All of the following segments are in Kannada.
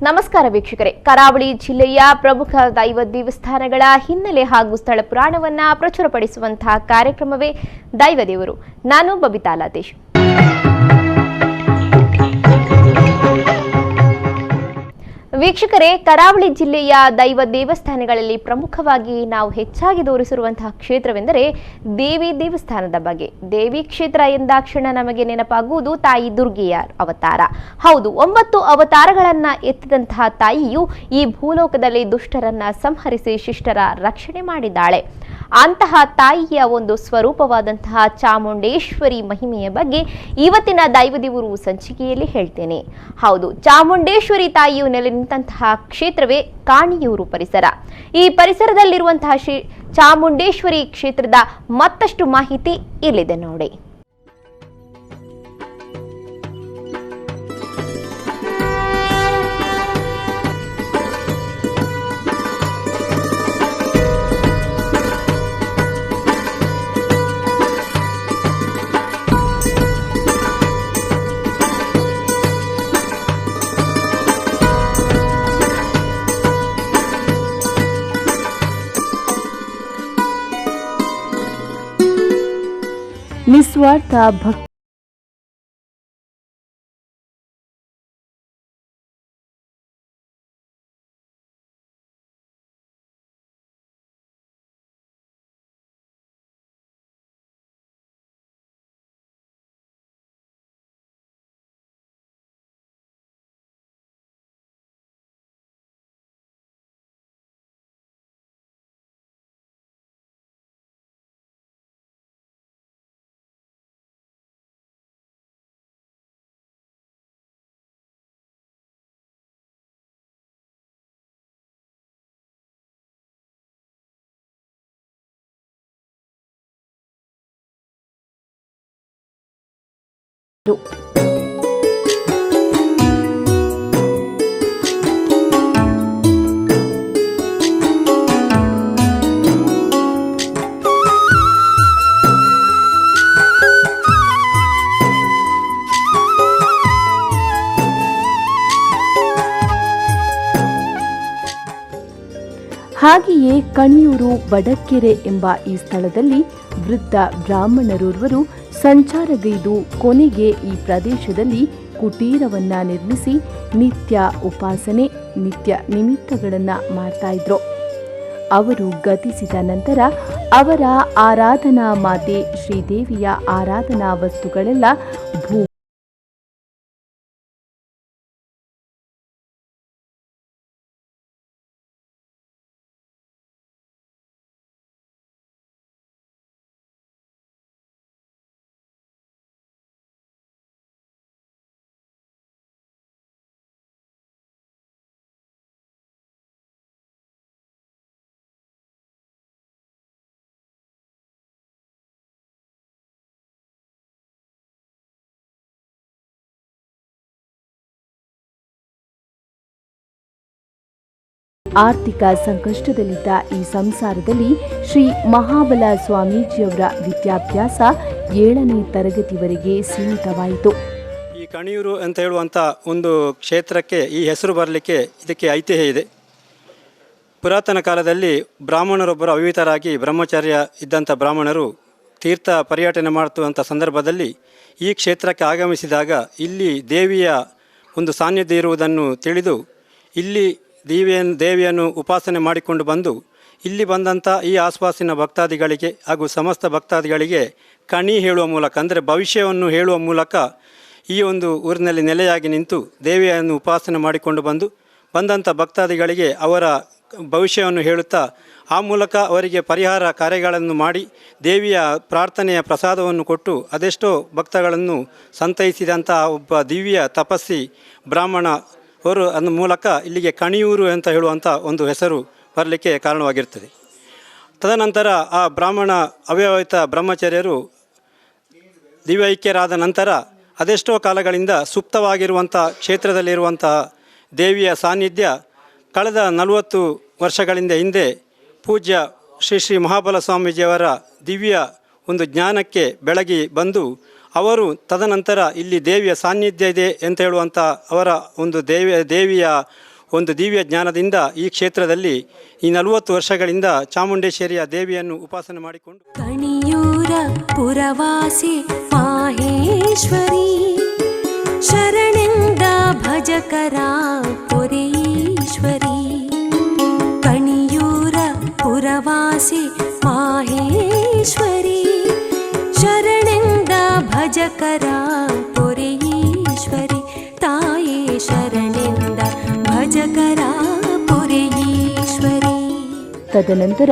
ನಮಸ್ಕಾರ ವೀಕ್ಷಕರೇ, ಕರಾವಳಿ ಜಿಲ್ಲೆಯ ಪ್ರಮುಖ ದೈವ ದೇವಸ್ಥಾನಗಳ ಹಿನ್ನೆಲೆ ಹಾಗೂ ಸ್ಥಳ ಪುರಾಣವನ್ನ ಪ್ರಚುರಪಡಿಸುವಂತಹ ಕಾರ್ಯಕ್ರಮವೇ ದೈವ ದೇವರು. ನಾನು ಬಬಿತಾ ಲಾತೇಶ್. ವೀಕ್ಷಕರೇ, ಕರಾವಳಿ ಜಿಲ್ಲೆಯ ದೈವ ದೇವಸ್ಥಾನಗಳಲ್ಲಿ ಪ್ರಮುಖವಾಗಿ ನಾವು ಹೆಚ್ಚಾಗಿ ತೋರಿಸಿರುವಂತಹ ಕ್ಷೇತ್ರವೆಂದರೆ ದೇವಿ ದೇವಸ್ಥಾನದ ಬಗ್ಗೆ. ದೇವಿ ಕ್ಷೇತ್ರ ಎಂದಾಕ್ಷಣ ನಮಗೆ ನೆನಪಾಗುವುದು ತಾಯಿ ದುರ್ಗೆಯ ಅವತಾರ. ಹೌದು, 9 ಅವತಾರಗಳನ್ನ ಎತ್ತಿದಂತಹ ತಾಯಿಯು ಈ ಭೂಲೋಕದಲ್ಲಿ ದುಷ್ಟರನ್ನ ಸಂಹರಿಸಿ ಶಿಷ್ಟರ ರಕ್ಷಣೆ ಮಾಡಿದ್ದಾಳೆ. ಅಂತಹ ತಾಯಿಯ ಒಂದು ಸ್ವರೂಪವಾದಂತಹ ಚಾಮುಂಡೇಶ್ವರಿ ಮಹಿಮೆಯ ಬಗ್ಗೆ ಇವತ್ತಿನ ದೈವದೇವರು ಸಂಚಿಕೆಯಲ್ಲಿ ಹೇಳ್ತೇನೆ. ಹೌದು, ಚಾಮುಂಡೇಶ್ವರಿ ತಾಯಿಯು ನೆಲೆ ನಿಂತಹ ಕ್ಷೇತ್ರವೇ ಕಾಣಿಯೂರು ಪರಿಸರ. ಈ ಪರಿಸರದಲ್ಲಿರುವಂತಹ ಶ್ರೀ ಚಾಮುಂಡೇಶ್ವರಿ ಕ್ಷೇತ್ರದ ಮತ್ತಷ್ಟು ಮಾಹಿತಿ ಇಲ್ಲಿದೆ ನೋಡಿ. ನಿಸ್ವಾರ್ಥ ಭಕ್ತಿ ಹಾಗೆಯೇ ಕಣಿಯೂರು ಬಡಕೆರೆ ಎಂಬ ಈ ಸ್ಥಳದಲ್ಲಿ ವೃದ್ಧ ಬ್ರಾಹ್ಮಣರೋರ್ವರು ಸಂಚಾರಗೈದು ಕೊನೆಗೆ ಈ ಪ್ರದೇಶದಲ್ಲಿ ಕುಟೀರವನ್ನ ನಿರ್ಮಿಸಿ ನಿತ್ಯ ಉಪಾಸನೆ, ನಿತ್ಯ ನಿಮಿತ್ತಗಳನ್ನ ಮಾಡ್ತಾ ಇದ್ರು. ಅವರು ಗತಿಸಿದ ನಂತರ ಅವರ ಆರಾಧನಾ ಮಾತೆ ಶ್ರೀದೇವಿಯ ಆರಾಧನಾ ವಸ್ತುಗಳೆಲ್ಲ ಭೂ ಆರ್ಥಿಕ ಸಂಕಷ್ಟದಲ್ಲಿದ್ದ ಈ ಸಂಸಾರದಲ್ಲಿ ಶ್ರೀ ಮಹಾಬಲ ಸ್ವಾಮೀಜಿಯವರ ವಿದ್ಯಾಭ್ಯಾಸ 7ನೇ ತರಗತಿವರೆಗೆ ಸೀಮಿತವಾಯಿತು. ಈ ಕಣಿಯೂರು ಅಂತ ಹೇಳುವಂಥ ಒಂದು ಕ್ಷೇತ್ರಕ್ಕೆ ಈ ಹೆಸರು ಬರಲಿಕ್ಕೆ ಇದಕ್ಕೆ ಐತಿಹ್ಯ ಇದೆ. ಪುರಾತನ ಕಾಲದಲ್ಲಿ ಬ್ರಾಹ್ಮಣರೊಬ್ಬರು ಅವಿಹಿತರಾಗಿ ಬ್ರಹ್ಮಚರ್ಯ ಇದ್ದಂಥ ಬ್ರಾಹ್ಮಣರು ತೀರ್ಥ ಪರ್ಯಟನೆ ಮಾಡುವಂಥ ಸಂದರ್ಭದಲ್ಲಿ ಈ ಕ್ಷೇತ್ರಕ್ಕೆ ಆಗಮಿಸಿದಾಗ ಇಲ್ಲಿ ದೇವಿಯ ಒಂದು ಸಾನ್ನಿಧ್ಯ ಇರುವುದನ್ನು ತಿಳಿದು ಇಲ್ಲಿ ದೇವಿಯನ್ನು ಉಪಾಸನೆ ಮಾಡಿಕೊಂಡು ಬಂದು ಇಲ್ಲಿ ಬಂದಂಥ ಈ ಆಸ್ಪಾಸಿನ ಭಕ್ತಾದಿಗಳಿಗೆ ಹಾಗೂ ಸಮಸ್ತ ಭಕ್ತಾದಿಗಳಿಗೆ ಕಣಿ ಹೇಳುವ ಮೂಲಕ, ಅಂದರೆ ಭವಿಷ್ಯವನ್ನು ಹೇಳುವ ಮೂಲಕ ಈ ಒಂದು ಊರಿನಲ್ಲಿ ನೆಲೆಯಾಗಿ ನಿಂತು ದೇವಿಯನ್ನು ಉಪಾಸನೆ ಮಾಡಿಕೊಂಡು ಬಂದಂಥ ಭಕ್ತಾದಿಗಳಿಗೆ ಅವರ ಭವಿಷ್ಯವನ್ನು ಹೇಳುತ್ತಾ ಆ ಮೂಲಕ ಅವರಿಗೆ ಪರಿಹಾರ ಕಾರ್ಯಗಳನ್ನು ಮಾಡಿ ದೇವಿಯ ಪ್ರಾರ್ಥನೆಯ ಪ್ರಸಾದವನ್ನು ಕೊಟ್ಟು ಅದೆಷ್ಟೋ ಭಕ್ತಗಳನ್ನು ಸಂತೈಸಿದಂಥ ಒಬ್ಬ ದಿವ್ಯ ತಪಸ್ವಿ ಬ್ರಾಹ್ಮಣ ಅವರು ಅನ್ನ ಮೂಲಕ ಇಲ್ಲಿಗೆ ಕಣಿಯೂರು ಅಂತ ಹೇಳುವಂಥ ಒಂದು ಹೆಸರು ಬರಲಿಕ್ಕೆ ಕಾರಣವಾಗಿರ್ತದೆ. ತದನಂತರ ಆ ಬ್ರಾಹ್ಮಣ ಅವ್ಯವಹಿತ ಬ್ರಹ್ಮಚರ್ಯರು ದಿವ್ಯೈಕ್ಯರಾದ ನಂತರ ಅದೆಷ್ಟೋ ಕಾಲಗಳಿಂದ ಸುಪ್ತವಾಗಿರುವಂಥ ಕ್ಷೇತ್ರದಲ್ಲಿರುವಂತಹ ದೇವಿಯ ಸಾನ್ನಿಧ್ಯ ಕಳೆದ 40 ವರ್ಷಗಳಿಂದ ಹಿಂದೆ ಪೂಜ್ಯ ಶ್ರೀ ಮಹಾಬಲ ಸ್ವಾಮೀಜಿಯವರ ದಿವ್ಯ ಒಂದು ಜ್ಞಾನಕ್ಕೆ ಬೆಳಗಿ ಬಂದು ಅವರು ತದನಂತರ ಇಲ್ಲಿ ದೇವಿಯ ಸಾನ್ನಿಧ್ಯ ಇದೆ ಅಂತ ಹೇಳುವಂಥ ಅವರ ಒಂದು ದೇವಿಯ ಒಂದು ದಿವ್ಯ ಜ್ಞಾನದಿಂದ ಈ ಕ್ಷೇತ್ರದಲ್ಲಿ ಈ 40 ವರ್ಷಗಳಿಂದ ಚಾಮುಂಡೇಶ್ವರಿಯ ದೇವಿಯನ್ನು ಉಪಾಸನೆ ಮಾಡಿಕೊಂಡು ಕಣಿಯೂರ ಪುರವಾಸಿ ಮಾಹೇಶ್ವರಿ ಶರಣೆಂದ ಭಜಕರ ಪುರೀಶ್ವರಿ ಕಣಿಯೂರ ಪುರವಾಸಿ ಮಾಹೇಶ್ವರಿ ಶರಣೆಂದ ಭಜಕರ ಪುರೀಶ್ವರಿ ತಾಯೇ ಶರಣೆಂದ ಭಜಕರ ಪುರೀಶ್ವರಿ. ತದನಂತರ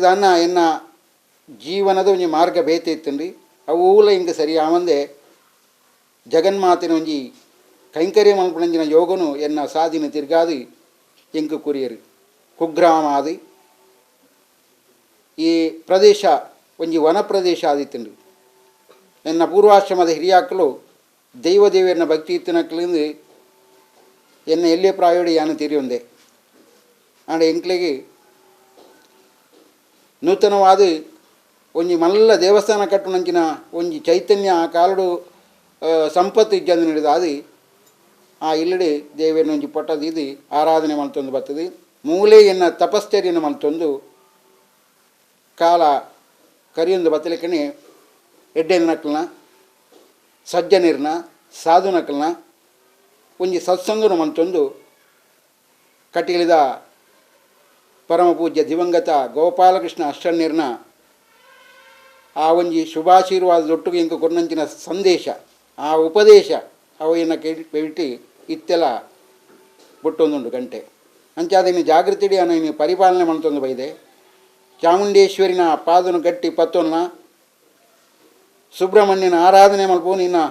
ದಾನ ಎನ್ನ ಜೀವನದ ಒಂಜಿ ಮಾರ್ಗ ಬೇತೆ ಇತ್ತಂಡ್ರಿ ಅವೂಲ ಇಂಕ ಸರಿ ಆವಂದೆ ಜಗನ್ಮಾತಿನ ಒಂಜಿ ಕೈಂಕರ್ಯ ಮಲ್ಪಣಂಜಿನ ಯೋಗನು ಎನ್ನ ಸಾಧಿನ ತಿರ್ಗಾದು ಎಂಕು ಕುರಿಯರು ಕುಗ್ರಾಮ ಆದಿ ಈ ಪ್ರದೇಶ ಒಂಜಿ ವನ ಪ್ರದೇಶ ಆದಿತ್ತಂಡ್ರಿ ಎನ್ನ ಪೂರ್ವಾಶ್ರಮದ ಹಿರಿಯಾಕಲು ದೈವದೇವಿಯನ್ನ ಭಕ್ತಿ ಇತ್ತಿನಕ್ಲಿಂದು ಎನ್ನ ಎಲ್ಲೇ ಪ್ರಾಯೋಡಿ ಯಾನು ತಿರಿಯೊಂದೆ ಆಂಡ ಎಂಕ್ಲೆಗೆ ನೂತನವಾದ ಒಂಜಿ ಮಲ್ಲ ದೇವಸ್ಥಾನ ಕಟ್ಟುನಂಚಿನ ಒಂಜಿ ಚೈತನ್ಯ ಆ ಕಾಲಡು ಸಂಪತ್ತು ಇಜ್ಜಂದು ನಡೆದು ಅದು ಆ ಇಲ್ಲಡೆ ದೇವಿಯನ್ನು ಒಂಜಿ ಪೊಟ್ಟದು ಇದು ಆರಾಧನೆ ಮಲ್ತೊಂದು ಬರ್ತದೆ ಮೂಲೆ ಎನ್ನ ತಪಶ್ಚರ್ಯನ ಮಲ್ತೊಂದು ಕಾಲ ಕರಿಯೊಂದು ಬತ್ತಲಿಕ್ಕನೆ ಎಡ್ಡೆನ ನಕಲ್ನ ಸಜ್ಜನಿರ್ನ ಸಾಧು ನಕಲ್ನ ಒಂಜಿ ಸತ್ಸಂಗನು ಮಲ್ತೊಂದು ಕಟ್ಟಿಳಿದ ಪರಮ ಪೂಜ್ಯ ದಿವಂಗತ ಗೋಪಾಲಕೃಷ್ಣ ಅಷ್ಟನ್ನಿರ್ನ ಆ ಒಂಜಿ ಶುಭಾಶೀರ್ವಾದದೊಟ್ಟಿಗೆ ಇಂಕ ಕೊನ್ನಂಚಿನ ಸಂದೇಶ ಆ ಉಪದೇಶ ಅವೆಯನ್ನು ಕೇಳಿ ಇತ್ತೆಲ್ಲ ಬಿಟ್ಟೊಂದುಂಡು ಗಂಟೆ ಅಂಚಾದ ಇನ್ನು ಜಾಗೃತಿಡಿ ಅನ್ನೋ ಇನ್ನು ಪರಿಪಾಲನೆ ಮಾಡ್ತೊಂದು ಬೈದೆ ಚಾಮುಂಡೇಶ್ವರಿನ ಪಾದನು ಗಟ್ಟಿ ಪತ್ತೊನ್ನ ಸುಬ್ರಹ್ಮಣ್ಯನ ಆರಾಧನೆ ಮಲ್ಪೋನು ಇನ್ನು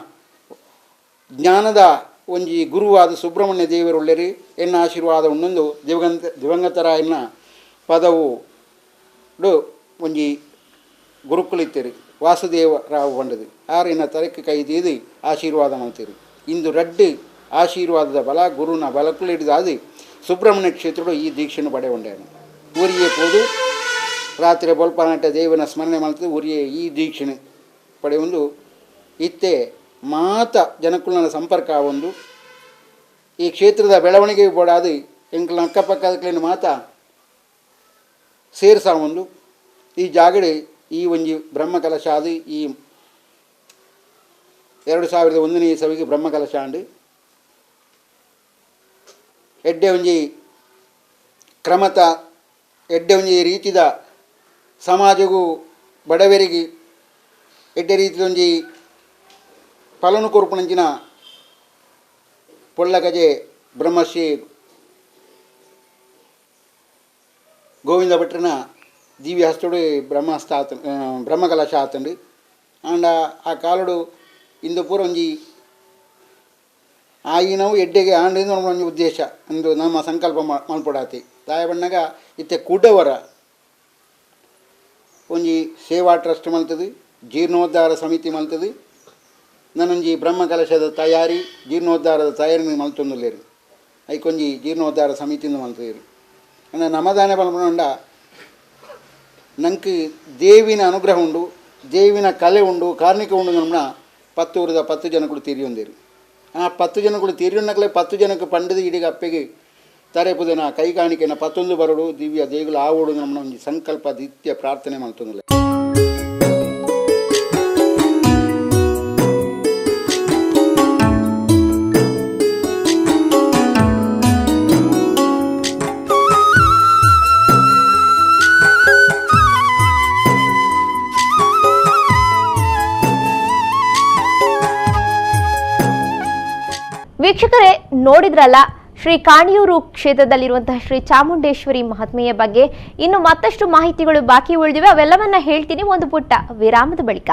ಜ್ಞಾನದ ಒಂಜಿ ಗುರುವಾದ ಸುಬ್ರಹ್ಮಣ್ಯ ದೇವರುಳ್ಳೆರಿ ಎನ್ನ ಆಶೀರ್ವಾದ ಉಣ್ಣೊಂದು ದಿವಂಗತರ ಎನ್ನ ಪದವು ಒಂಜಿ ಗುರುಕುಲಿತ್ತೀರಿ ವಾಸುದೇವ ರಾವ್ ಬಂಡದು ಆರು ಇನ್ನ ತರಕ್ಕೆ ಕೈದೀದು ಆಶೀರ್ವಾದ ಮಾಡ್ತೀರಿ ಇಂದು ರಡ್ಡು ಆಶೀರ್ವಾದದ ಬಲ ಗುರುನ ಬಲಕುಲಿಡಿದಾದು ಸುಬ್ರಹ್ಮಣ್ಯ ಕ್ಷೇತ್ರಡು ಈ ದೀಕ್ಷೆಯನ್ನು ಪಡೆ ಉಂಡೇನು ಊರಿಗೆ ಹೋದು ರಾತ್ರಿ ಬೊಲ್ಪನಾಟ ದೇವನ ಸ್ಮರಣೆ ಮಾಡ್ತದೆ ಊರಿಗೆ ಈ ದೀಕ್ಷೆನೆ ಪಡೆಯೊಂದು ಇತ್ತೆ ಮಾತ ಜನಕ್ಕುಲನ ಸಂಪರ್ಕ ಒಂದು ಈ ಕ್ಷೇತ್ರದ ಬೆಳವಣಿಗೆ ಬೋಡಾದು ಎಂಕ್ಲ ಅಕ್ಕಪಕ್ಕದಕ್ಲೇನು ಮಾತ ಸೇರ್ಸ ಒಂದು ಈ ಜಾಗಡೆ ಈ ಒಂಜಿ ಬ್ರಹ್ಮಕಲಶ ಅದು ಈ 2001ನೇ ಇಸವಿಗೆ ಬ್ರಹ್ಮಕಲಶ ಅಂಡು ಎಡ್ಡೆ ಒಂಜಿ ಕ್ರಮತ ಎಡ್ಡೆ ಒಂಜಿ ರೀತಿದ ಸಮಾಜಗೂ ಬಡವರಿಗೆ ಎಡ್ಡೆ ರೀತಿದ ಒಂಜಿ ಫಲನು ಕೊರ್ಪುನಂಚಿನ ಪೊಳ್ಳಗಜೆ ಬ್ರಹ್ಮಶ್ರೀ ಗೋವಿಂದ ಭಟ್ರನ ದಿವ್ಯ ಹಸ್ತೋಡು ಬ್ರಹ್ಮಕಲಶ ಆತಂಡು ಆಂಡ ಆ ಕಾಲಡು ಇಂದು ಪೂರ ಒಂಜಿ ಆಯಿನವು ಎಡ್ಡೆಗೆ ಆಂಡಿಂದ ಒಂಜಿ ಉದ್ದೇಶ ಒಂದು ನಮ್ಮ ಸಂಕಲ್ಪ ಮಲ್ಪಡಾತಿ ತಾಯ ಬಣ್ಣಗ ಇತ್ತೆ ಕುಡವರ ಒಂಜಿ ಸೇವಾ ಟ್ರಸ್ಟ್ ಮಲ್ತದು ಜೀರ್ಣೋದ್ಧಾರ ಸಮಿತಿ ಮಲ್ತದು ನನ್ನೊಂಜಿ ಬ್ರಹ್ಮಕಲಶದ ತಯಾರಿ ಜೀರ್ಣೋದ್ಧಾರದ ತಯಾರಿ ಮಲ್ತೊಂದುಲ್ಲೇರು ಐಕೊಂಜಿ ಜೀರ್ಣೋದ್ಧಾರ ಸಮಿತಿಯಿಂದ ಮಲ್ತದೇರು ಅಂದರೆ ನಮದಾನೆ ಬಲ್ಪಂಡ ನಂಗೆ ದೇವಿನ ಅನುಗ್ರಹ ಉಂಡು, ದೇವಿನ ಕಲೆ ಉಂಡು, ಕಾರ್ಣಿಕ ಉಂಡು. ನಮ್ಮ 10 ಊರದ 10 ಜನಗಳು ತೀರಿಯೊಂದಿರು. ಆ 10 ಜನಗಳು ತೀರಿಯೊನ್ನಕ್ಲೆ 10 ಜನಕ್ಕೆ ಪಂಡದ ಇಡೀಗ ಅಪ್ಪೆಗೆ ತರೆಪುದನ ಕೈ ಕಾಣಿಕೆನ 11 ಬರಡು ದಿವ್ಯ ದೇಗುಲ ಆವೋಡು ನಮ್ಮ ಒಂದು ಸಂಕಲ್ಪ ನಿತ್ಯ ಪ್ರಾರ್ಥನೆ ಮಾಡ್ತಂದಿಲ್ಲ. ವೀಕ್ಷಕರೇ, ನೋಡಿದ್ರಲ್ಲ ಶ್ರೀ ಕಾಣಿಯೂರು ಕ್ಷೇತ್ರದಲ್ಲಿರುವಂತಹ ಶ್ರೀ ಚಾಮುಂಡೇಶ್ವರಿ ಮಹಾತ್ಮೆಯ ಬಗ್ಗೆ. ಇನ್ನು ಮತ್ತಷ್ಟು ಮಾಹಿತಿಗಳು ಬಾಕಿ ಉಳಿದಿವೆ, ಅವೆಲ್ಲವನ್ನ ಹೇಳ್ತೀನಿ ಒಂದು ಪುಟ್ಟ ವಿರಾಮದ ಬಳಿಕ.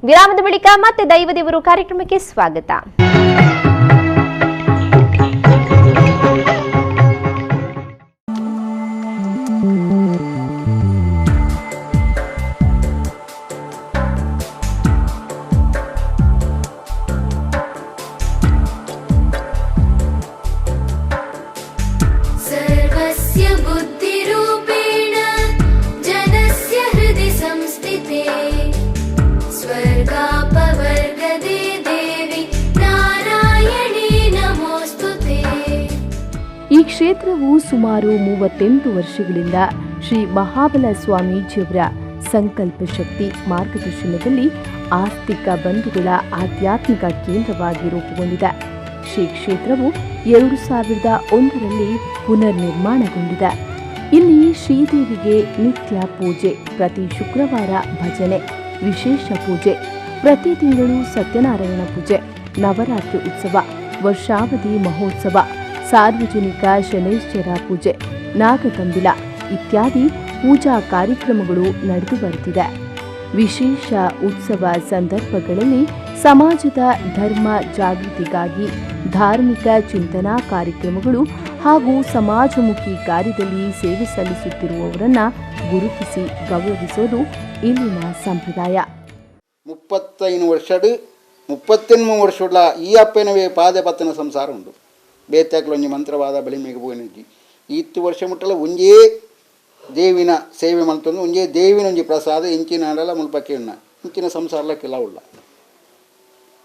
ವಿರಾಮದ ಬಳಿಕ ಮತ್ತೆ ದೈವದೇವರು ಕಾರ್ಯಕ್ರಮಕ್ಕೆ ಸ್ವಾಗತ. सर्वस्य बुद्धिरूपेण जनस्य हृदि संस्थिते स्वर्गापवर्गदे देवी नारायणी नमोस्तुते. ಈ ಕ್ಷೇತ್ರವು ಸುಮಾರು 38 ವರ್ಷಗಳಿಂದ ಶ್ರೀ ಮಹಾಬಲ ಸ್ವಾಮೀಜಿಯವರ ಸಂಕಲ್ಪ ಶಕ್ತಿ ಮಾರ್ಗದರ್ಶನದಲ್ಲಿ ಆಸ್ತಿಕ ಬಂಧುಗಳ ಆಧ್ಯಾತ್ಮಿಕ ಕೇಂದ್ರವಾಗಿ ರೂಪುಗೊಂಡಿದೆ. ಶ್ರೀ ಕ್ಷೇತ್ರವು 2001ರಲ್ಲಿ ಪುನರ್ ನಿರ್ಮಾಣಗೊಂಡಿದೆ. ಇಲ್ಲಿ ಶ್ರೀದೇವಿಗೆ ನಿತ್ಯ ಪೂಜೆ, ಪ್ರತಿ ಶುಕ್ರವಾರ ಭಜನೆ, ವಿಶೇಷ ಪೂಜೆ, ಪ್ರತಿ ತಿಂಗಳು ಸತ್ಯನಾರಾಯಣ ಪೂಜೆ, ನವರಾತ್ರಿ ಉತ್ಸವ, ವರ್ಷಾವಧಿ ಮಹೋತ್ಸವ, ಸಾರ್ವಜನಿಕ ಶನೈಶ್ಚರ ಪೂಜೆ, ನಾಗತಂಬಿಲ ಇತ್ಯಾದಿ ಪೂಜಾ ಕಾರ್ಯಕ್ರಮಗಳು ನಡೆದು ಬರುತ್ತಿದೆ. ವಿಶೇಷ ಉತ್ಸವ ಸಂದರ್ಭಗಳಲ್ಲಿ ಸಮಾಜದ ಧರ್ಮ ಜಾಗೃತಿಗಾಗಿ ಧಾರ್ಮಿಕ ಚಿಂತನಾ ಕಾರ್ಯಕ್ರಮಗಳು ಹಾಗೂ ಸಮಾಜಮುಖಿ ಕಾರ್ಯದಲ್ಲಿ ಸೇವೆ ಸಲ್ಲಿಸುತ್ತಿರುವವರನ್ನ ಗುರುತಿಸಿ ಗೌರವಿಸೋದು ಇಲ್ಲಿನ ಸಂಪ್ರದಾಯ. 35 ವರ್ಷದ ಈ ಅಪ್ಪನವೇ ಪಾದಪತ್ತನ ಸಂಸಾರ ಉಂಟು. ಬೇತಾಕ್ಲೊಂಜಿ ಮಂತ್ರವಾದ ಬಳಿ ಮೇಗೆ ಬೋಯಿನಜ್ಜಿ 20 ವರ್ಷ ಮುಟ್ಟಲ ಒಂಜೇ ದೇವಿನ ಸೇವೆ ಮಾಡ್ತಂದು ಒಂಜೇ ದೇವಿನ ಒಂಜಿ ಪ್ರಸಾದ ಇಂಚಿನ ಆಡಲ ಮುಲ್ಪಕ್ಕೆ ಉಣ್ಣ ಇಂಚಿನ ಸಂಸಾರಕ್ಕೆಲ್ಲ ಉಳ್ಳ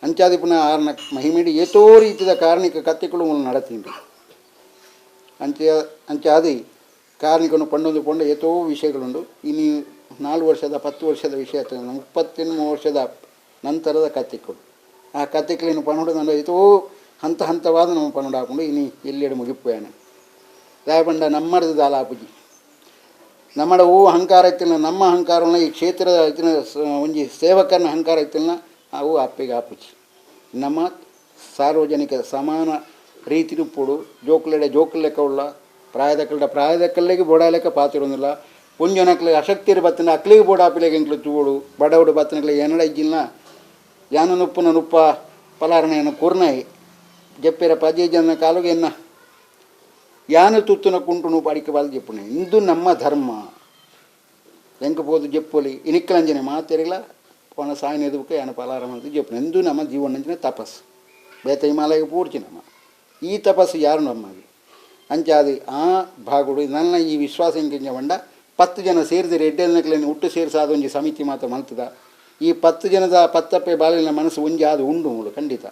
ಅಂಚಾದಿ ಪುನಃ ಆರ್ನ ಮಹಿಮೇಡಿ ಏತೋ ರೀತಿಯ ಕಾರ್ಣಿಕ ಕತ್ತೆಗಳು ಮೂಲ ನಡತೀನ್ರಿ ಅಂಚಾದಿ ಕಾರ್ಣಿಕನು ಪಂಡೊಂದು ಪೊಂಡ ಏತೋ ವಿಷಯಗಳುಂಡು. ಇನ್ನು 4 ವರ್ಷದ 10 ವರ್ಷದ ವಿಷಯ 33 ವರ್ಷದ ನಂತರದ ಕತ್ತೆಗಳು. ಆ ಕತ್ತೆಗಳನ್ನು ಪನ್ನೊಡು ನಾನು ಏತೋ ಹಂತವಾದ ನಮ್ಮ ಪನ್ನೊಡು ಹಾಕೊಂಡು ಇನ್ನು ಎಲ್ಲೆಡೆ ಮುಗಿಪ್ಪೇನೆ ರಾಯಬಂಡ ನಮ್ಮದು ದಾಲಾಪುಜಿ ನಮ್ಮಡ ಅಹಂಕಾರ ಇತ್ತಿಲ್ಲ. ನಮ್ಮ ಅಹಂಕಾರನ ಈ ಕ್ಷೇತ್ರದ ಒಂಜಿ ಸೇವಕರನ್ನ ಅಹಂಕಾರ ಇತ್ತಿಲ್ಲ ಅವು ಅಪ್ಪೆಗೆ ಆಪುಜಿ. ನಮ್ಮ ಸಾರ್ವಜನಿಕ ಸಮಾನ ರೀತಿ ಉಪ್ಪುಡು ಜೋಕುಲೆಡೆ ಜೋಕುಲ್ ಲೆಕ್ಕ ಉಳ್ಳ ಪ್ರಾಯದಕ್ಕಲ್ಲಿಗೆ ಬೋಡಾಲೆಕ್ಕ ಪಾತಿರೋದಿಲ್ಲ. ಪುಂಜನಕ್ಲೆ ಅಶಕ್ತಿರು ಬತ್ತನ ಅಕ್ಲಿಗೆ ಬೋಡಾಪಿಲೆಗೆ ಎಂಕ್ಲು ತೂಡು ಬಡವಡು ಬತ್ತನಕ್ಲೆ ಏನಡ ಇಜ್ಜಿಲ್ಲ ಯಾನ ನುಪ್ಪ ಪಲಾರಣೆಯನ್ನು ಕುರ್ನಾಯಿ ಜಪ್ಪೆರ ಪಜೆ ಜನ ಕಾಲುಗೆ ಎನ್ನ ಯಾನು ತುತ್ತುನ ಕುಂಟುನು ಪಾಡಿಕೆ ಬಾಲ್ ಜಪ್ಪುನೆ ಇಂದು ನಮ್ಮ ಧರ್ಮ ಎಂಕಬೋದು ಜಪ್ಪೊಲಿ ಇನಿಕ್ಕಲಂಜನೆ ಮಾತೆರಿಲ್ಲ ಪೋಣ ಸಾಯಿನ ಎದುಕೆ ಯಾನ ಪಲಾರ ಅಂತ ಜಪ್ಪುನೆ ಇಂದು ನಮ್ಮ ಜೀವನಂಜನೆ ತಪಸ್ಸು ಬೇತ ಹಿಮಾಲಯಕ್ಕೆ ಪೂರ್ಚಿ ನಮ್ಮ ಈ ತಪಸ್ಸು ಯಾರು ನಮ್ಮಗೆ ಅಂಚಾದಿ ಆ ಭಾಗುಡು ನನ್ನ ಈ ವಿಶ್ವಾಸ ಎಂಕಿಂಜ ಬಂಡ 10 ಜನ ಸೇರಿದರೆ ಎಡ್ಡೆಲ್ನಕ್ಲೇನು ಹುಟ್ಟು ಸೇರಿಸಾದ ಒಂಜಿ ಸಮಿತಿ ಮಾತ್ರ ಮಲ್ತದ. ಈ 10 ಜನದ 10 ಬಾಲಿನ ಮನಸ್ಸು ಒಂಜಿ ಅದು ಉಂಡು ಮೂಡು ಖಂಡಿತ.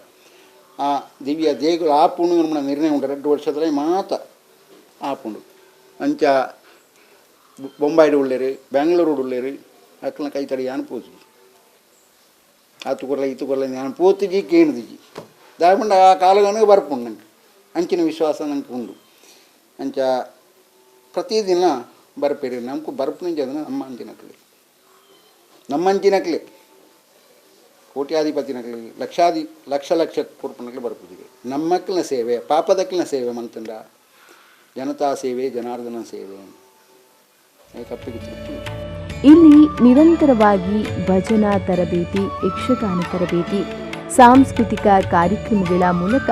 ಆ ದಿವ್ಯ ದೇಗುಲ ಆಪುಂಡು ನಮ್ಮ ನಿರ್ಣಯ ಉಂಟು 2 ವರ್ಷದಲ್ಲೇ ಮಾತ ಆಪುಂಡು. ಅಂಚ ಬೊಂಬಾಯಿಡು ಉಳ್ಳೇರು ಬೆಂಗಳೂರು ಉಳ್ಳೇರು ಅಕ್ಕನ ಕೈ ತಡಿ ಯಾನು ಪೂಜಿ ಆತು ಕೊರಲ ಈತು ಕೊರಲ ನಾನು ಪೂತಿಜಿ ಕೇಣಿದಿಜಿ ದಾಯಪಂಡ ಆ ಕಾಲಗನಗೆ ಬರ್ಪುಂಡು ನಂಗೆ ಅಂಚಿನ ವಿಶ್ವಾಸ ನಂಗೆ ಉಂಡು. ಅಂಚ ಪ್ರತಿದಿನ ಬರ್ಪೇರಿ ನಮ್ಗೆ ಬರ್ಪುನಿಂಜ ಅದನ್ನು ನಮ್ಮ ಅಂಚಿನಕ್ಲೆ ಕೋಟ್ಯಾಧಿಪತಿನಕ್ಲೆ ಲಕ್ಷ ಕೊರ್ಪನಕ್ಲೆ ಬರ್ಪುದಿಗೆ ನಮ್ಮಕ್ಕಿನ ಸೇವೆ ಪಾಪದಕ್ಕಿನ ಸೇವೆ ಮಂತಂಡ ಜನತಾ ಸೇವೆ ಜನಾರ್ದನ ಸೇವೆ ಕಪ್ಪಿಗೆ ತೃಪ್ತಿ. ಇಲ್ಲಿ ನಿರಂತರವಾಗಿ ಭಜನಾ ತರಬೇತಿ, ಯಕ್ಷಗಾನ ತರಬೇತಿ, ಸಾಂಸ್ಕೃತಿಕ ಕಾರ್ಯಕ್ರಮಗಳ ಮೂಲಕ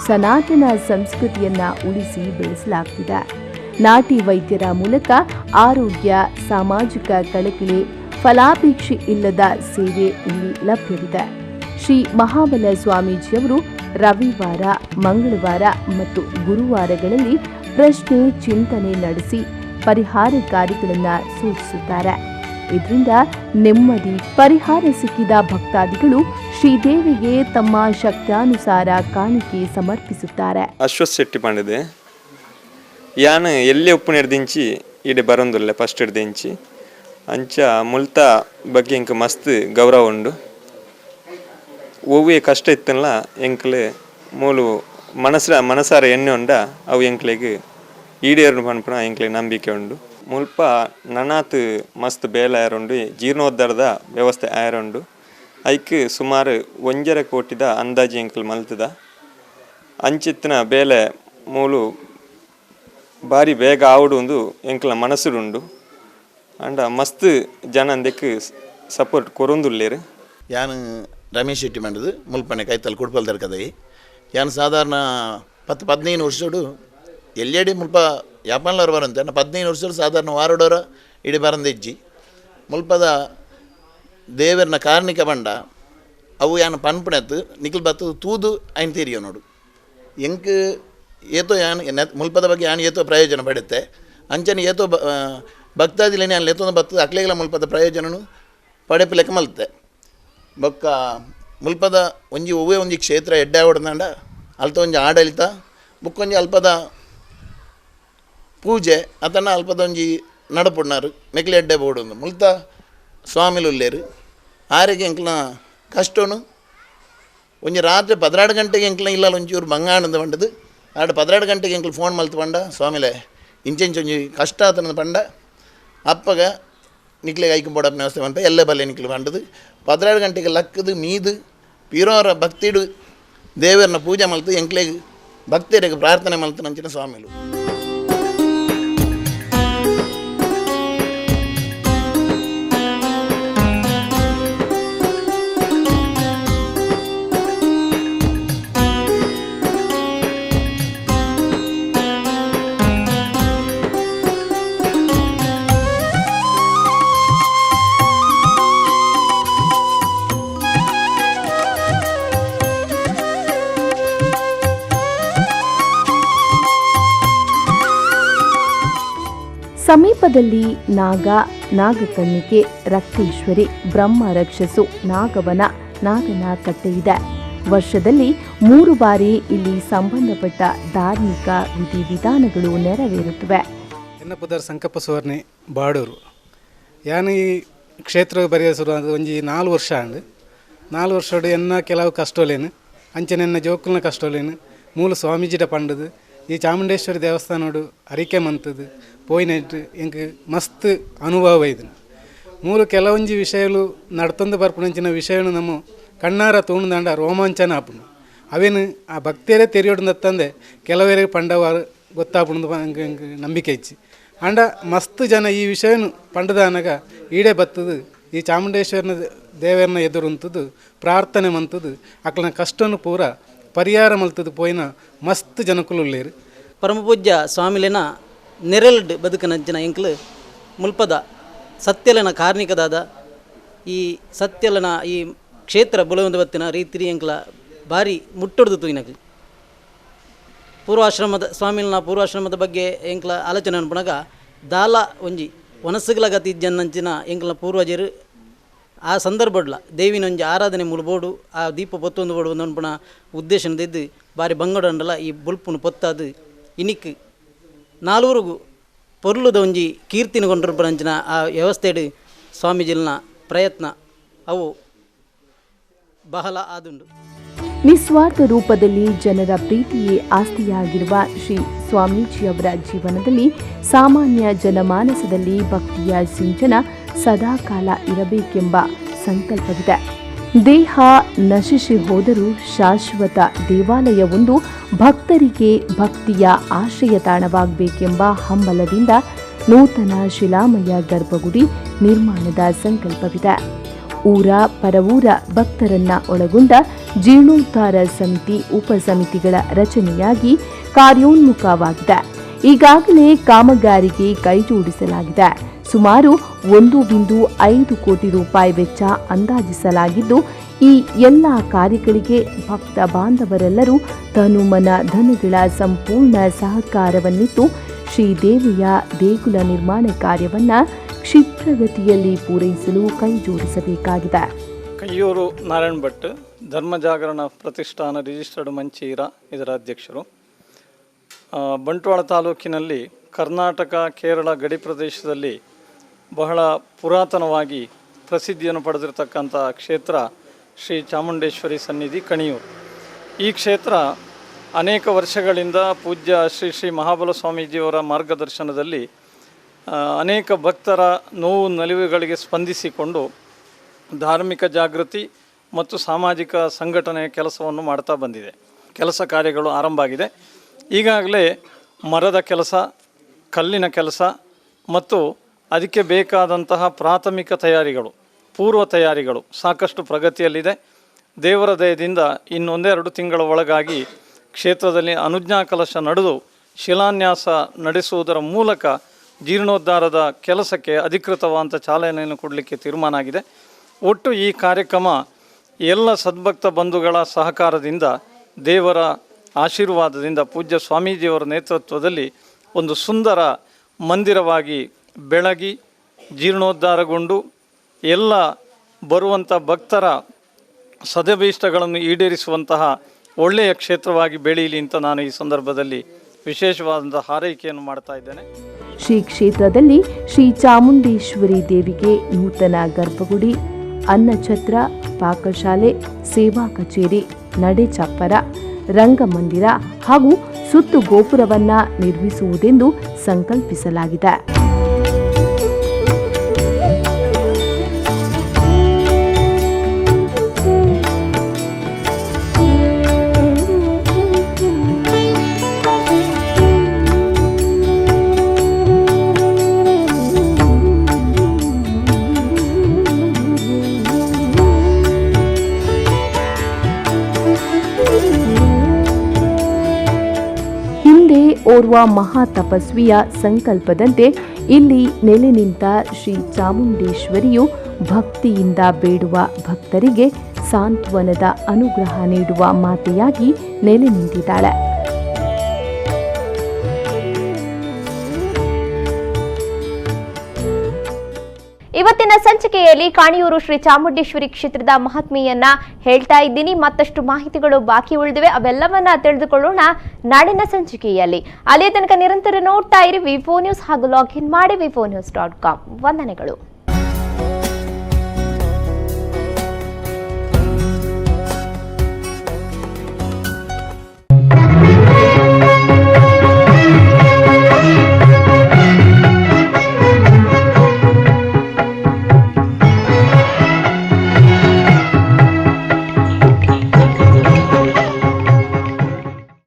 ಸನಾತನ ಸಂಸ್ಕೃತಿಯನ್ನ ಉಳಿಸಿ ಬೆಳೆಸಲಾಗ್ತಿದೆ. ನಾಟಿ ವೈದ್ಯರ ಮೂಲಕ ಆರೋಗ್ಯ, ಸಾಮಾಜಿಕ ಕಳಕಳಿ, ಫಲಾಪೇಕ್ಷೆ ಇಲ್ಲದ ಸೇವೆ ಇಲ್ಲಿ ಲಭ್ಯವಿದೆ. ಶ್ರೀ ಮಹಾಬಲ ಸ್ವಾಮೀಜಿಯವರು ರವಿವಾರ, ಮಂಗಳವಾರ ಮತ್ತು ಗುರುವಾರಗಳಲ್ಲಿ ಪ್ರಶ್ನೆ ಚಿಂತನೆ ನಡೆಸಿ ಪರಿಹಾರ ಕಾರ್ಯಗಳನ್ನು ಸೂಚಿಸುತ್ತಾರೆ. ಇದರಿಂದ ನೆಮ್ಮದಿ, ಪರಿಹಾರ ಸಿಕ್ಕಿದ ಭಕ್ತಾದಿಗಳು ಶ್ರೀದೇವಿಗೆ ತಮ್ಮ ಶಕ್ತಾನುಸಾರ ಕಾಣಿಕೆ ಸಮರ್ಪಿಸುತ್ತಾರೆ. ಅಶ್ವಥ್ ಶೆಟ್ಟಿ ಪಂಡದೆ ಯಾನು ಎಲ್ಲೇ ಉಪ್ಪು ನೆಡ್ದಿಂಚಿ ಇಡೆ ಬರೋಂದುಲ್ಲೆ ಫಸ್ಟ್ ಹಿಡ್ದಿಂಚಿ ಅಂಚ ಮುಲ್ತ ಬಗ್ಗೆ ಇಂಕ ಮಸ್ತ್ ಗೌರವ ಉಂಡು. ಒವ್ವೇ ಕಷ್ಟ ಇತ್ತಲ್ಲ ಎಂಕ್ಲೆ ಮೂಲು ಮನಸಾರ ಎಣ್ಣೆ ಉಂಡ ಅವು ಎಂಕ್ಲೆಗೆ ಈಡೇರು ಪನ್ಪುನ ಎಂಕ್ಲೆ ನಂಬಿಕೆ ಉಂಡು. ಮುಲ್ಪ ನನಾತ್ ಮಸ್ತ್ ಬೇಲ ಆಯರುಂಡು, ಜೀರ್ಣೋದ್ಧಾರದ ವ್ಯವಸ್ಥೆ ಆಯರುಂಡು. ಐಕ್ ಸುಮಾರು 1.5 ಕೋಟಿದ ಅಂದಾಜು ಎಂಕ್ಲು ಮಲ್ತದ. ಅಂಚಿತ್ತಿನ ಬೇಲೆ ಮೂಲು ಬಾರಿ ಬೇಗ ಆವುಡು ಒಂದು ಎಂಕ್ಲ ಮನಸ್ಸುಡುಂಡು. ಅಂಡ ಮಸ್ತ್ ಜನ ಅಂದಕ್ಕೆ ಸಪೋರ್ಟ್ ಕೊರೊಂದುಲ್ಲೇರು. ಯಾನು ರಮೇಶ್ ಶೆಟ್ಟಿ ಮಂಡದು ಮುಲ್ಪನೆ ಕೈತಲ್ ಕುಡ್ಪಲ್ದರ್ ಕದೈ ಯಾನು ಸಾಧಾರಣ 10-15 ವರ್ಷಡು ಎಲ್ಲೆಡೆ ಮುಲ್ಪ ಯಾಪನ್ಲವ್ರು ಬರಂತೆ 15 ವರ್ಷಡು ಸಾಧಾರಣ ವಾರಡೋರ ಇಡಿ ಬರಂದಿಜ್ಜಿ ಮುಲ್ಪದ ದೇವರನ ಕಾರ್ಣಿಕ ಬಂಡ ಅವು ಯಾನು ಪನ್ಪುಣೆತ್ತು ನಿಖಿಲ್ ಬತ್ತದು ತೂದು ಐನ್ ತೀರಿಯೋ ನೋಡು ಎಂಕ್ ಏತೋ ಯಾನು ಮುಲ್ಪದ ಬಗ್ಗೆ ಯಾನು ಏತೋ ಪ್ರಯೋಜನ ಪಡುತ್ತೆ ಅಂಚನೆ ಏತೋ ಭಕ್ತಾದಿಲೇನೆ ಅಲ್ಲಿ ಏತೋ ಬತ್ತದ ಅಕ್ಲೆಗಳ ಮುಲ್ಪದ ಪ್ರಯೋಜನನು ಪಡೆಪ ಲೆಕ್ಕ ಮಲ್ತೆ ಬೊಕ್ಕ ಮುಲ್ಪದ ಒಂಜಿ ಒವ್ವೇ ಒಂಜಿ ಕ್ಷೇತ್ರ ಎಡ್ಡೆ ಹೊಡೆದಂಡ ಅಲ್ತ ಒಂಜಿ ಆಡಳಿತ ಬುಕ್ಕೊಂಜಿ ಅಲ್ಪದ ಪೂಜೆ ಅದನ್ನು ಅಲ್ಪದ ಒಂಜಿ ನಡಪುಣ್ಣಾರು ನೆಕ್ಲೆ ಎಡ್ಡೆ ಬೋಡು ಮುಲ್ತ ಸ್ವಾಮಿಲು ಉಲ್ಲೇರು ಆರಿಗೆ ಎಂಕ್ಲ ಕಷ್ಟನು ಒಂಜಿ ರಾತ್ರಿ 12 ಗಂಟೆಗೆ ಎಂಕ್ಲ ಇಲ್ಲ ಒಂಚೂರು ಬಂಗಾಣದ ಬಂಡದು ಆಡ 12 ಗಂಟೆಗೆ ಎಂಕ್ಲು ಫೋನ್ ಮಲ್ತು ಬಂಡ ಸ್ವಾಮಿಲೆ ಇಂಚೆಂಚು ಒಂಜಿ ಕಷ್ಟ ಆತನದ ಬಂಡ ಅಪ್ಪಗ ನಿಕ್ಲೆಗೆ ಐಕೊಂಬೋಡಪ್ಪನ ವ್ಯವಸ್ಥೆ ಬಂಪ ಎಲ್ಲೇ ಬಲ್ಲೆ ನಿಕ್ಲು ಬಂಡದು 12 ಗಂಟೆಗೆ ಲಕ್ಕದು ಮೀದು ಪೀರೋರ ಭಕ್ತಿಡು ದೇವರನ್ನ ಪೂಜೆ ಮಲ್ತು ಎಂಕ್ಲೆಗೆ ಭಕ್ತರಿಗೆ ಪ್ರಾರ್ಥನೆ ಮಲ್ತು ನಂಚಿನ ಸ್ವಾಮಿಲು. ಸಮೀಪದಲ್ಲಿ ನಾಗಕನ್ನಿಕೆ, ರಕ್ತೇಶ್ವರಿ, ಬ್ರಹ್ಮ ರಕ್ಷಸು, ನಾಗವನ, ನಾಗನ ಕಟ್ಟೆ ಇದೆ. ವರ್ಷದಲ್ಲಿ 3 ಬಾರಿ ಇಲ್ಲಿ ಸಂಬಂಧಪಟ್ಟ ಧಾರ್ಮಿಕ ವಿಧಿವಿಧಾನಗಳು ನೆರವೇರುತ್ತವೆ. ಎನ್ನಪುದರ್ ಸಂಕಪ್ಪ ಸುವರ್ಣೆ ಬಾಡೂರು ಯಾನು ಈ ಕ್ಷೇತ್ರ ಬರೆಯ ಶುರು ಒಂಜಿ 4 ವರ್ಷ ಅಂಡು 4 ವರ್ಷಡು ಎನ್ನ ಕೆಲವು ಕಷ್ಟೋಲೇನು ಅಂಚನೆನ್ನ ಜೋಕುಲ್ನ ಕಷ್ಟೋಲೇನು ಮೂಲ ಸ್ವಾಮೀಜಿಡ ಪಂಡದು ಈ ಚಾಮುಂಡೇಶ್ವರಿ ದೇವಸ್ಥಾನೋಡು ಅರಿಕೆ ಮಂತದು ಪೋಯ್ನೆಟ್ಟು ಎಂಕ್ ಮಸ್ತ್ ಅನುಭವ ಇದು ಮೂಲು ಕೆಲವೊಂಜಿ ವಿಷಯಗಳು ನಡ್ತೊಂದು ಬರ್ಪುನಂಚಿನ ವಿಷಯನು ನಮ್ಮ ಕಣ್ಣಾರ ತೂಣದಂಡ ರೋಮಾಂಚನ ಆಪುಂಡು ಅವೇನು ಆ ಭಕ್ತಿಯರೇ ತೆರೆಯೋಡಂದತ್ತಂದೆ ಕೆಲವರಿಗೆ ಪಂಡವಾರು ಗೊತ್ತಾಪುಂಡು ನಂಬಿಕೆ ಇಚ್ಚಿ ಅಂಡ ಮಸ್ತ್ ಜನ ಈ ವಿಷಯನು ಪಂಡದ ಅನಗ ಈಡೇ ಬತ್ತದು ಈ ಚಾಮುಂಡೇಶ್ವರನ ದೇವರನ್ನ ಎದುರುಂತದ್ದು ಪ್ರಾರ್ಥನೆ ಮಂತದ್ದು ಅಕ್ಲನ ಕಷ್ಟನು ಪೂರ ಪರಿಹಾರ ಮಲ್ತದ್ದು ಪೋಯಿನ ಮಸ್ತ್ ಜನಕುಲು ಉಳ್ಳೇರು. ಪರಮಪೂಜ್ಯ ಸ್ವಾಮಿಲಿನ ನೆರಲ್ಡ್ ಬದುಕನಂಚಿನ ಎಂಕ್ಲು ಮುಲ್ಪದ ಸತ್ಯಲನ ಕಾರ್ಣಿಕದಾದ ಈ ಸತ್ಯಲನ ಈ ಕ್ಷೇತ್ರ ಬುಲೊಂದು ಬತ್ತಿನ ರೀತಿ ಎಂಕ್ಲ ಭಾರಿ ಮುಟ್ಟೊಡ್ದು ತೂಯಿನಕ್ಲು ಪೂರ್ವಾಶ್ರಮದ ಸ್ವಾಮಿಲಿನ ಪೂರ್ವಾಶ್ರಮದ ಬಗ್ಗೆ ಎಂಕ್ಲ ಆಲೋಚನೆ ಅನ್ಪಣಗ ದಾಲ ಒಂಜಿ ಒನಸುಗಳ ಗತಿ ಇಜ್ಜನ್ನಂಚಿನ ಎಂಕ್ಲ ಪೂರ್ವಜರು ಆ ಸಂದರ್ಭಡ್ಲ ದೇವಿನ ಒಂಜಿ ಆರಾಧನೆ ಮುಳ್ಬೋಡು ಆ ದೀಪ ಪೊತ್ತೊಂದು ಬೋಡು ಒಂದು ಅನ್ಪಣ ಉದ್ದೇಶನದಿದ್ದು ಬಾರಿ ಬಂಗಡಂಡಲ ಈ ಬುಲ್ಪುನು ಪೊತ್ತಾದು ಇನಿಕ್ 4 ಪೊರ್ಲುದ ಒಂಜಿ ಕೀರ್ತಿನ ಕೊಂಡ್ರಂಚಿನ ಆ ವ್ಯವಸ್ಥೆಡು ಸ್ವಾಮೀಜಿಲ್ನ ಪ್ರಯತ್ನ ಅವು ಬಹಳ ಆದುಂಡು. ನಿಸ್ವಾರ್ಥ ರೂಪದಲ್ಲಿ ಜನರ ಪ್ರೀತಿಯೇ ಆಸ್ತಿಯಾಗಿರುವ ಶ್ರೀ ಸ್ವಾಮೀಜಿಯವರ ಜೀವನದಲ್ಲಿ ಸಾಮಾನ್ಯ ಜನಮಾನಸದಲ್ಲಿ ಭಕ್ತಿಯ ಸಿಂಚನ ಸದಾಕಾಲ ಇರಬೇಕೆಂಬ ಸಂಕಲ್ಪವಿದೆ. ದೇಹ ನಶಿಸಿ ಹೋದರೂ ಶಾಶ್ವತ ದೇವಾಲಯವೊಂದು ಭಕ್ತರಿಗೆ ಭಕ್ತಿಯ ಆಶ್ರಯ ತಾಣವಾಗಬೇಕೆಂಬ ಹಂಬಲದಿಂದ ನೂತನ ಶಿಲಾಮಯ ಗರ್ಭಗುಡಿ ನಿರ್ಮಾಣದ ಸಂಕಲ್ಪವಿದೆ. ಊರ ಪರವೂರ ಭಕ್ತರನ್ನ ಒಳಗೊಂಡ ಜೀರ್ಣೋದ್ಧಾರ ಸಮಿತಿ ಉಪಸಮಿತಿಗಳ ರಚನೆಯಾಗಿ ಕಾರ್ಯೋನ್ಮುಖವಾಗಿದೆ. ಈಗಾಗಲೇ ಕಾಮಗಾರಿಗೆ ಕೈಜೋಡಿಸಲಾಗಿದೆ. ಸುಮಾರು 1.5 ಕೋಟಿ ರೂಪಾಯಿ ವೆಚ್ಚ ಅಂದಾಜಿಸಲಾಗಿದ್ದು, ಈ ಎಲ್ಲ ಕಾರ್ಯಗಳಿಗೆ ಭಕ್ತ ಬಾಂಧವರೆಲ್ಲರೂ ತನುಮನ ಧನಗಳ ಸಂಪೂರ್ಣ ಸಹಕಾರವನ್ನಿತ್ತು ಶ್ರೀದೇವಿಯ ದೇಗುಲ ನಿರ್ಮಾಣ ಕಾರ್ಯವನ್ನು ಕ್ಷಿಪ್ರಗತಿಯಲ್ಲಿ ಪೂರೈಸಲು ಕೈಜೋಡಿಸಬೇಕಾಗಿದೆ. ಕೈಯೂರು ನಾರಾಯಣ್ ಭಟ್, ಧರ್ಮ ಜಾಗರಣ ಪ್ರತಿಷ್ಠಾನ ರಿಜಿಸ್ಟರ್ಡ್ ಮಂಚೀರ ಇದರ ಅಧ್ಯಕ್ಷರು. ಬಂಟ್ವಾಳ ತಾಲೂಕಿನಲ್ಲಿ ಕರ್ನಾಟಕ ಕೇರಳ ಗಡಿ ಪ್ರದೇಶದಲ್ಲಿ ಬಹಳ ಪುರಾತನವಾಗಿ ಪ್ರಸಿದ್ಧಿಯನ್ನು ಪಡೆದಿರತಕ್ಕಂಥ ಕ್ಷೇತ್ರ ಶ್ರೀ ಚಾಮುಂಡೇಶ್ವರಿ ಸನ್ನಿಧಿ ಕಣಿಯೂರು. ಈ ಕ್ಷೇತ್ರ ಅನೇಕ ವರ್ಷಗಳಿಂದ ಪೂಜ್ಯ ಶ್ರೀ ಶ್ರೀ ಮಹಾಬಲ ಸ್ವಾಮೀಜಿಯವರ ಮಾರ್ಗದರ್ಶನದಲ್ಲಿ ಅನೇಕ ಭಕ್ತರ ನೋವು ನಲಿವುಗಳಿಗೆ ಸ್ಪಂದಿಸಿಕೊಂಡು ಧಾರ್ಮಿಕ ಜಾಗೃತಿ ಮತ್ತು ಸಾಮಾಜಿಕ ಸಂಘಟನೆಯ ಕೆಲಸವನ್ನು ಮಾಡ್ತಾ ಬಂದಿದೆ. ಕೆಲಸ ಕಾರ್ಯಗಳು ಆರಂಭ ಆಗಿದೆ. ಈಗಾಗಲೇ ಮರದ ಕೆಲಸ, ಕಲ್ಲಿನ ಕೆಲಸ ಮತ್ತು ಅದಕ್ಕೆ ಬೇಕಾದಂತಹ ಪ್ರಾಥಮಿಕ ತಯಾರಿಗಳು, ಪೂರ್ವ ತಯಾರಿಗಳು ಸಾಕಷ್ಟು ಪ್ರಗತಿಯಲ್ಲಿದೆ. ದೇವರ ದಯದಿಂದ ಇನ್ನೊಂದೆರಡು ತಿಂಗಳ ಒಳಗಾಗಿ ಕ್ಷೇತ್ರದಲ್ಲಿ ಅನುಜ್ಞಾ ಕಲಶ ನಡೆದು ಶಿಲಾನ್ಯಾಸ ನಡೆಸುವುದರ ಮೂಲಕ ಜೀರ್ಣೋದ್ಧಾರದ ಕೆಲಸಕ್ಕೆ ಅಧಿಕೃತವಾದ ಚಾಲನೆಯನ್ನು ಕೊಡಲಿಕ್ಕೆ ತೀರ್ಮಾನ ಆಗಿದೆ. ಒಟ್ಟು ಈ ಕಾರ್ಯಕ್ರಮ ಎಲ್ಲ ಸದ್ಭಕ್ತ ಬಂಧುಗಳ ಸಹಕಾರದಿಂದ, ದೇವರ ಆಶೀರ್ವಾದದಿಂದ, ಪೂಜ್ಯ ಸ್ವಾಮೀಜಿಯವರ ನೇತೃತ್ವದಲ್ಲಿ ಒಂದು ಸುಂದರ ಮಂದಿರವಾಗಿ ಬೆಳಗಿ ಜೀರ್ಣೋದ್ಧಾರಗೊಂಡು ಎಲ್ಲ ಬರುವಂಥ ಭಕ್ತರ ಸದಭೀಷ್ಟಗಳನ್ನು ಈಡೇರಿಸುವಂತಹ ಒಳ್ಳೆಯ ಕ್ಷೇತ್ರವಾಗಿ ಬೆಳೆಯಲಿ ಅಂತ ನಾನು ಈ ಸಂದರ್ಭದಲ್ಲಿ ವಿಶೇಷವಾದಂಥ ಹಾರೈಕೆಯನ್ನು ಮಾಡ್ತಾ ಇದ್ದೇನೆ. ಶ್ರೀ ಕ್ಷೇತ್ರದಲ್ಲಿ ಶ್ರೀ ಚಾಮುಂಡೇಶ್ವರಿ ದೇವಿಗೆ ನೂತನ ಗರ್ಭಗುಡಿ, ಅನ್ನಛತ್ರ, ಪಾಕಶಾಲೆ, ಸೇವಾ ಕಚೇರಿ, ನಡೆ ಚಪ್ಪರ, ರಂಗಮಂದಿರ ಹಾಗೂ ಸುತ್ತು ಗೋಪುರವನ್ನ ನಿರ್ಮಿಸುವುದೆಂದು ಸಂಕಲ್ಪಿಸಲಾಗಿದೆ. ಓರ್ವ ಮಹಾ ತಪಸ್ವಿಯ ಸಂಕಲ್ಪದಂತೆ ಇಲ್ಲಿ ನೆಲೆ ನಿಂತ ಶ್ರೀ ಚಾಮುಂಡೇಶ್ವರಿಯು ಭಕ್ತಿಯಿಂದ ಬೇಡುವ ಭಕ್ತರಿಗೆ ಸಾಂತ್ವನದ ಅನುಗ್ರಹ ನೀಡುವ ಮಾತೆಯಾಗಿ ನೆಲೆ ನಿಂತಿದ್ದಾಳೆ. ಇವತ್ತಿನ ಸಂಚಿಕೆಯಲ್ಲಿ ಕಾಣಿಯೂರು ಶ್ರೀ ಚಾಮುಂಡೇಶ್ವರಿ ಕ್ಷೇತ್ರದ ಮಹಾತ್ಮೆಯನ್ನ ಹೇಳ್ತಾ ಇದ್ದೀನಿ. ಮತ್ತಷ್ಟು ಮಾಹಿತಿಗಳು ಬಾಕಿ ಉಳಿದಿವೆ, ಅವೆಲ್ಲವನ್ನ ತಿಳಿದುಕೊಳ್ಳೋಣ ನಾಡಿನ ಸಂಚಿಕೆಯಲ್ಲಿ. ಅಲ್ಲಿಯ ತನಕ ನಿರಂತರ ನೋಡ್ತಾ ಇರಿ ವಿಫೋ ನ್ಯೂಸ್ ಹಾಗೂ ಲಾಗಿನ್ ಮಾಡಿ vifonews.com. ವಂದನೆಗಳು.